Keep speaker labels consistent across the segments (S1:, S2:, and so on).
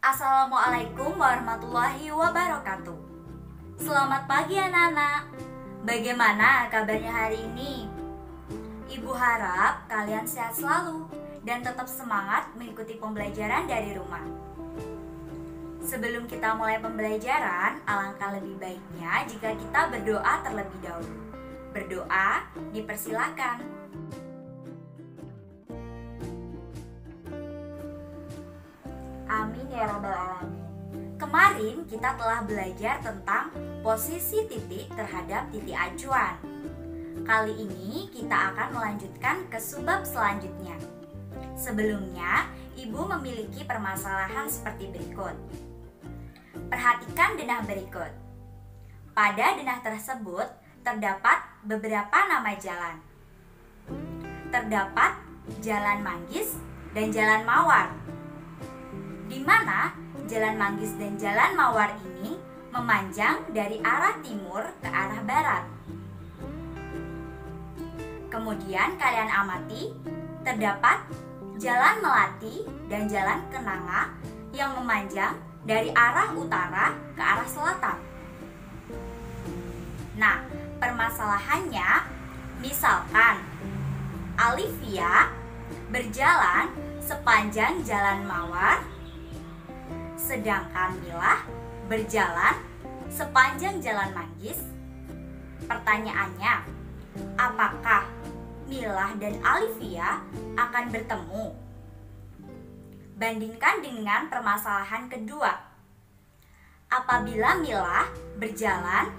S1: Assalamualaikum warahmatullahi wabarakatuh. Selamat pagi anak-anak. Bagaimana kabarnya hari ini? Ibu harap kalian sehat selalu dan tetap semangat mengikuti pembelajaran dari rumah. Sebelum kita mulai pembelajaran, alangkah lebih baiknya jika kita berdoa terlebih dahulu. Berdoa dipersilakan. Amin ya rabbal alamin. Kemarin kita telah belajar tentang posisi titik terhadap titik acuan. Kali ini kita akan melanjutkan ke subbab selanjutnya. Sebelumnya, Ibu memiliki permasalahan seperti berikut. Perhatikan denah berikut. Pada denah tersebut terdapat beberapa nama jalan. Terdapat Jalan Manggis dan Jalan Mawar, di mana Jalan Manggis dan Jalan Mawar ini memanjang dari arah timur ke arah barat. Kemudian kalian amati, terdapat Jalan Melati dan Jalan Kenanga yang memanjang dari arah utara ke arah selatan. Nah, permasalahannya, misalkan Alivia berjalan sepanjang Jalan Mawar, sedangkan Milah berjalan sepanjang Jalan Manggis. Pertanyaannya, apakah Milah dan Alivia akan bertemu? Bandingkan dengan permasalahan kedua. Apabila Milah berjalan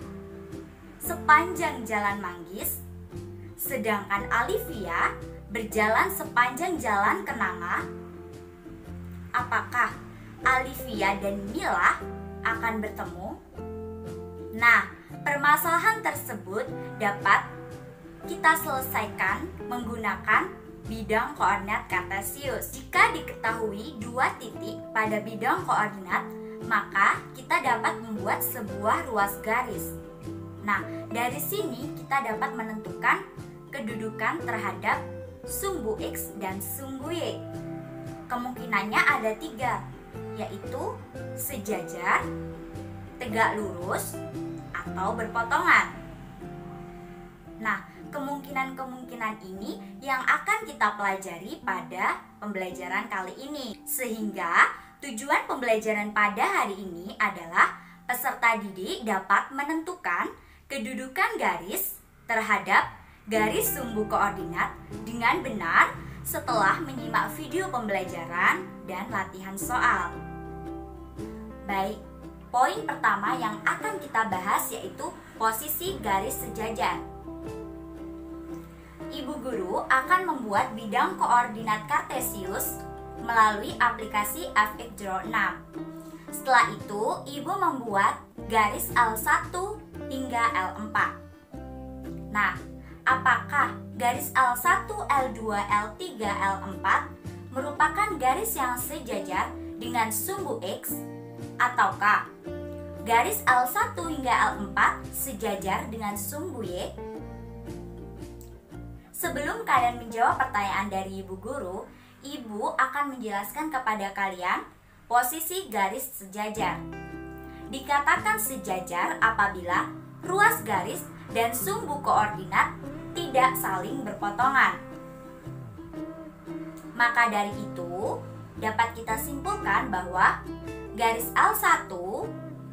S1: sepanjang Jalan Manggis, sedangkan Alivia berjalan sepanjang Jalan Kenanga, apakah Alivia dan Milah akan bertemu? Nah, permasalahan tersebut dapat kita selesaikan menggunakan bidang koordinat kartesius. Jika diketahui dua titik pada bidang koordinat, maka kita dapat membuat sebuah ruas garis. Nah, dari sini kita dapat menentukan kedudukan terhadap sumbu X dan sumbu Y. Kemungkinannya ada tiga, yaitu sejajar, tegak lurus, atau berpotongan. Nah, kemungkinan-kemungkinan ini yang akan kita pelajari pada pembelajaran kali ini. Sehingga tujuan pembelajaran pada hari ini adalah peserta didik dapat menentukan kedudukan garis terhadap garis sumbu koordinat dengan benar setelah menyimak video pembelajaran dan latihan soal. Baik, poin pertama yang akan kita bahas yaitu posisi garis sejajar. Ibu guru akan membuat bidang koordinat kartesius melalui aplikasi fx06. Setelah itu, Ibu membuat garis L1 hingga L4. Nah, apakah garis L1, L2, L3, L4 merupakan garis yang sejajar dengan sumbu X, ataukah garis L1 hingga L4 sejajar dengan sumbu Y? Sebelum kalian menjawab pertanyaan dari Ibu guru, Ibu akan menjelaskan kepada kalian posisi garis sejajar. Dikatakan sejajar apabila ruas garis dan sumbu koordinat tidak saling berpotongan. Maka dari itu, dapat kita simpulkan bahwa garis L1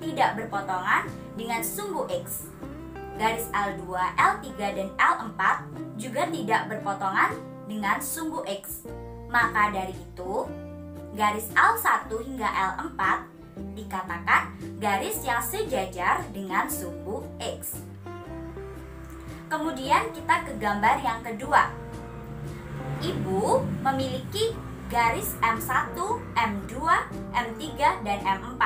S1: tidak berpotongan dengan sumbu X. Garis L2, L3, dan L4 juga tidak berpotongan dengan sumbu X. Maka dari itu, garis L1 hingga L4 dikatakan garis yang sejajar dengan sumbu X. Kemudian kita ke gambar yang kedua. Ibu memiliki garis M1, M2, M3, dan M4.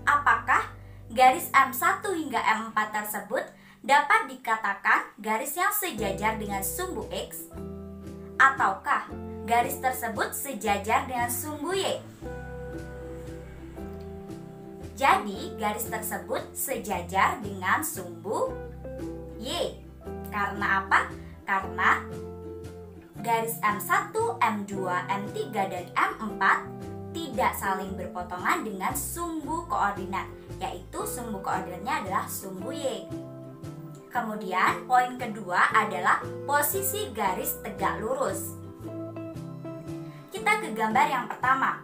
S1: Apakah garis M1 hingga M4 tersebut dapat dikatakan garis yang sejajar dengan sumbu X? Ataukah garis tersebut sejajar dengan sumbu Y? Jadi, garis tersebut sejajar dengan sumbu Y. Karena apa? Karena garis M1, M2, M3, dan M4 tidak saling berpotongan dengan sumbu koordinat, yaitu sumbu koordinatnya adalah sumbu Y. Kemudian poin kedua adalah posisi garis tegak lurus. Kita ke gambar yang pertama.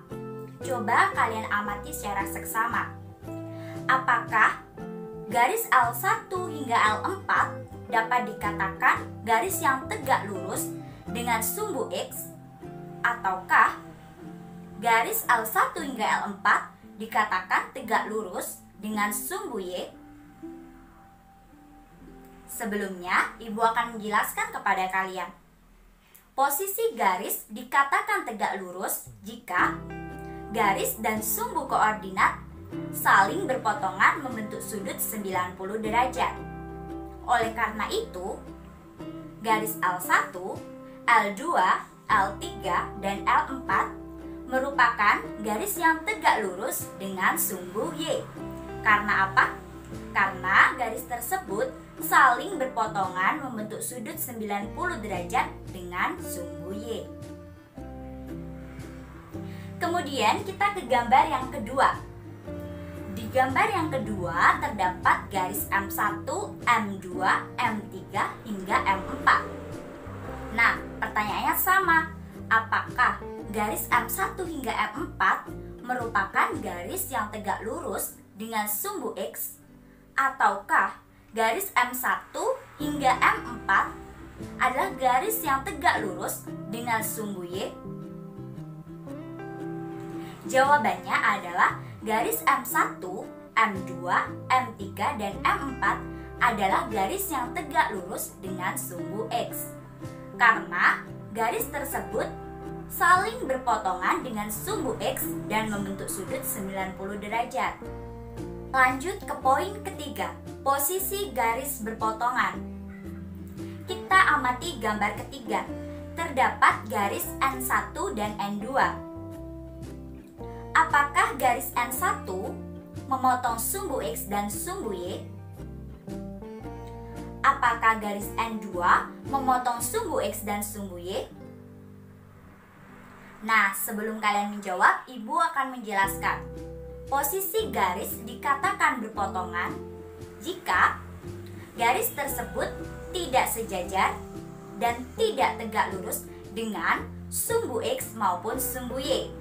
S1: Coba kalian amati secara seksama. Apakah garis L1 hingga L4 dapat dikatakan garis yang tegak lurus dengan sumbu X, ataukah garis L1 hingga L4 dikatakan tegak lurus dengan sumbu Y? Sebelumnya, Ibu akan menjelaskan kepada kalian. Posisi garis dikatakan tegak lurus jika garis dan sumbu koordinat saling berpotongan membentuk sudut 90 derajat. Oleh karena itu, garis L1, L2, L3, dan L4 merupakan garis yang tegak lurus dengan sumbu Y. Karena apa? Karena garis tersebut saling berpotongan membentuk sudut 90 derajat dengan sumbu Y. Kemudian kita ke gambar yang kedua. Di gambar yang kedua terdapat garis M1, M2, M3 hingga M4. Nah, pertanyaannya sama. Apakah garis M1 hingga M4 merupakan garis yang tegak lurus dengan sumbu X, ataukah garis M1 hingga M4 adalah garis yang tegak lurus dengan sumbu Y? Jawabannya adalah garis M1, M2, M3, dan M4 adalah garis yang tegak lurus dengan sumbu X. Karena garis tersebut saling berpotongan dengan sumbu X dan membentuk sudut 90 derajat. Lanjut ke poin ketiga, posisi garis berpotongan. Kita amati gambar ketiga. Terdapat garis N1 dan N2. Apakah garis N1 memotong sumbu X dan sumbu Y? Apakah garis N2 memotong sumbu X dan sumbu Y? Nah, sebelum kalian menjawab, Ibu akan menjelaskan. Posisi garis dikatakan berpotongan jika garis tersebut tidak sejajar dan tidak tegak lurus dengan sumbu X maupun sumbu Y.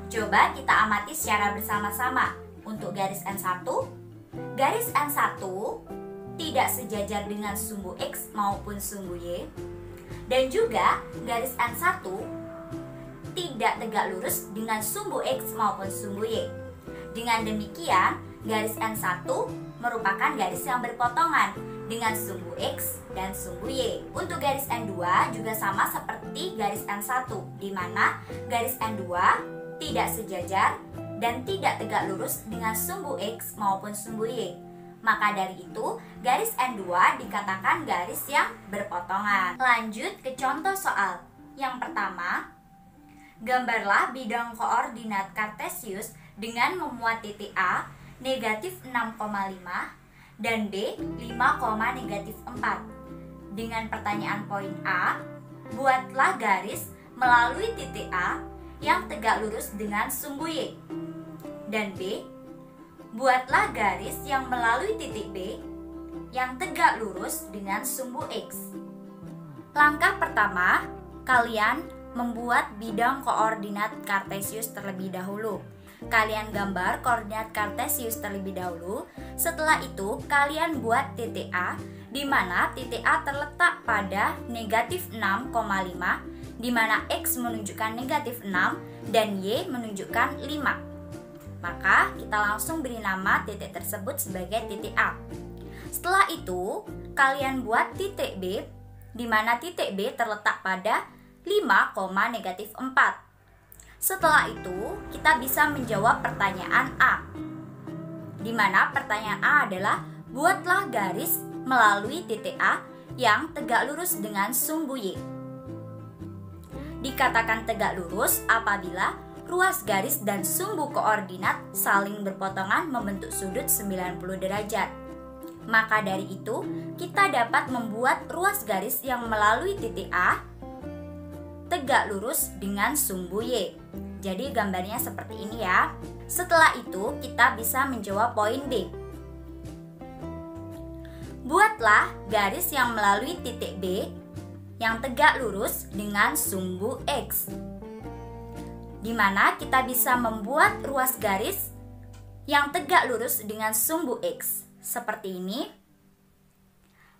S1: Coba kita amati secara bersama-sama. Untuk garis N1 tidak sejajar dengan sumbu X maupun sumbu Y. Dan juga garis N1 tidak tegak lurus dengan sumbu X maupun sumbu Y. Dengan demikian, garis N1 merupakan garis yang berpotongan dengan sumbu X dan sumbu Y. Untuk garis N2 juga sama seperti garis N1, di mana garis N2 tidak sejajar dan tidak tegak lurus dengan sumbu X maupun sumbu Y. Maka dari itu, garis N2 dikatakan garis yang berpotongan. Lanjut ke contoh soal. Yang pertama, gambarlah bidang koordinat Kartesius dengan memuat titik A negatif 6,5 dan B 5,-4. Dengan pertanyaan poin A, buatlah garis melalui titik A yang tegak lurus dengan sumbu Y. Dan B, buatlah garis yang melalui titik B yang tegak lurus dengan sumbu X. Langkah pertama, kalian membuat bidang koordinat Kartesius terlebih dahulu. Kalian gambar koordinat Kartesius terlebih dahulu. Setelah itu, kalian buat titik A, di mana titik A terletak pada negatif 6,5, di mana X menunjukkan negatif 6 dan Y menunjukkan 5. Maka kita langsung beri nama titik tersebut sebagai titik A. Setelah itu, kalian buat titik B, di mana titik B terletak pada 5,-4. Setelah itu, kita bisa menjawab pertanyaan A, di mana pertanyaan A adalah buatlah garis melalui titik A yang tegak lurus dengan sumbu Y. Dikatakan tegak lurus apabila ruas garis dan sumbu koordinat saling berpotongan membentuk sudut 90 derajat. Maka dari itu, kita dapat membuat ruas garis yang melalui titik A tegak lurus dengan sumbu Y. Jadi gambarnya seperti ini ya. Setelah itu kita bisa menjawab poin B. Buatlah garis yang melalui titik B yang tegak lurus dengan sumbu X, di mana kita bisa membuat ruas garis yang tegak lurus dengan sumbu X seperti ini.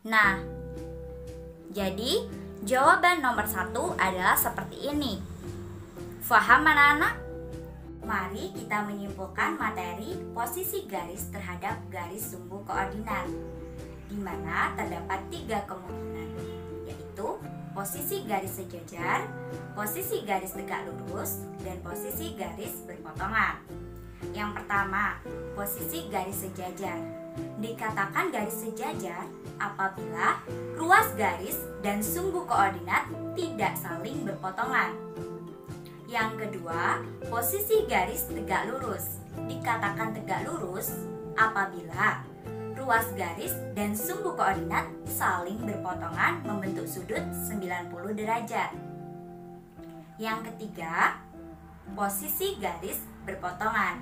S1: Nah, jadi jawaban nomor 1 adalah seperti ini. Faham anak-anak? Mari kita menyimpulkan materi posisi garis terhadap garis sumbu koordinat, di mana terdapat 3 kemungkinan, yaitu posisi garis sejajar, posisi garis tegak lurus, dan posisi garis berpotongan. Yang pertama, posisi garis sejajar. Dikatakan garis sejajar apabila ruas garis dan sumbu koordinat tidak saling berpotongan. Yang kedua, posisi garis tegak lurus. Dikatakan tegak lurus apabila ruas garis dan sumbu koordinat saling berpotongan membentuk sudut 90 derajat. Yang ketiga, posisi garis berpotongan.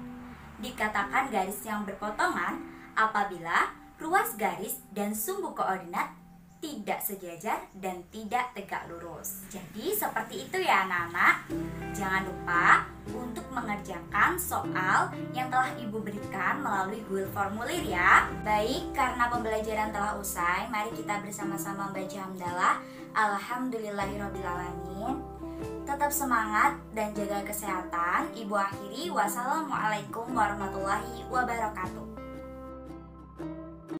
S1: Dikatakan garis yang berpotongan apabila ruas garis dan sumbu koordinat tidak sejajar dan tidak tegak lurus. Jadi seperti itu ya anak-anak. Jangan lupa untuk mengerjakan soal yang telah Ibu berikan melalui Google Formulir ya. Baik, karena pembelajaran telah usai, mari kita bersama-sama membaca hamdalah. Alhamdulillahirrabbilalamin. Tetap semangat dan jaga kesehatan. Ibu akhiri, wassalamualaikum warahmatullahi wabarakatuh.